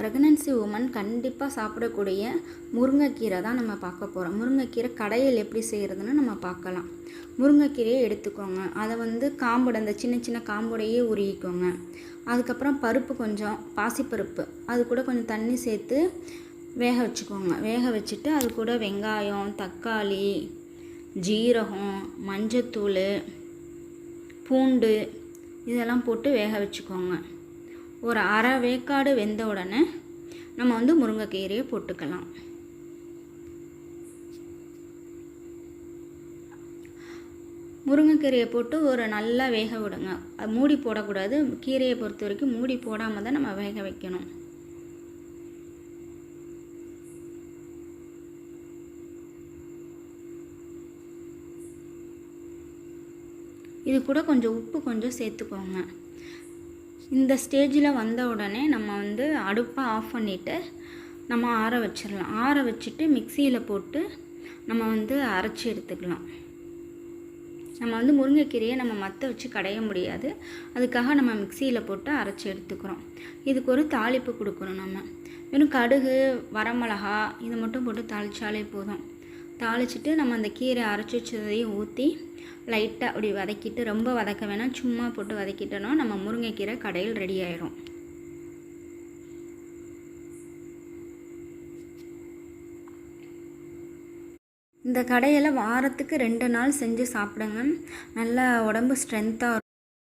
Pregnancy woman கண்டிப்பாக சாப்பிடக்கூடிய முருங்கைக்கீரை தான் நம்ம பார்க்க போகிறோம். முருங்கைக்கீரை கடையில் எப்படி செய்கிறதுன்னு நம்ம பார்க்கலாம். முருங்கைக்கீரையை எடுத்துக்கோங்க. அதை காம்போட அந்த சின்ன சின்ன காம்போடையே உருகிக்கோங்க. அதுக்கப்புறம் பருப்பு கொஞ்சம் பாசிப்பருப்பு அது கூட கொஞ்சம் தண்ணி சேர்த்து வேக வச்சுக்கோங்க. வேக வச்சுட்டு அது கூட வெங்காயம், தக்காளி, ஜீரகம், மஞ்சத்தூள், பூண்டு இதெல்லாம் போட்டு வேக வச்சுக்கோங்க. ஒரு அரை வேக்காடு வெந்த உடனே நம்ம முருங்கைக்கீரையை போட்டுக்கலாம். முருங்கைக்கீரையை போட்டு ஒரு நல்லா வேக விடுங்க. அது மூடி போடக்கூடாது. கீரையை பொறுத்த வரைக்கும் மூடி போடாமல் தான் நம்ம வேக வைக்கணும். இது கூட கொஞ்சம் உப்பு கொஞ்சம் சேர்த்துக்கோங்க. இந்த ஸ்டேஜில் வந்த உடனே நம்ம அடுப்பை ஆஃப் பண்ணிவிட்டு நம்ம ஆற வச்சிடலாம். ஆற வச்சுட்டு மிக்சியில் போட்டு நம்ம அரைச்சி எடுத்துக்கலாம். நம்ம முருங்கைக்கீரையை நம்ம மற்ற வச்சு கடைய முடியாது. அதுக்காக நம்ம மிக்சியில் போட்டு அரைச்சி எடுத்துக்கிறோம். இதுக்கு ஒரு தாளிப்பு கொடுக்கணும். நம்ம வெறும் கடுகு, வரமிளகா இதை மட்டும் போட்டு தாளித்தாலே போதும். தாளிச்சிட்டு நம்ம அந்த கீரை அரைச்சி வச்சதையும் ஊற்றி லைட்டாக அப்படி வதக்கிட்டு, ரொம்ப வதக்க வேணாம், சும்மா போட்டு வதக்கிட்டோன்னா நம்ம முருங்கைக்கீரை கடையில் ரெடி ஆயிரும். இந்த கடையில் வாரத்துக்கு 2 நாள் செஞ்சு சாப்பிடுங்க. நல்லா உடம்பு ஸ்ட்ரென்த்தாக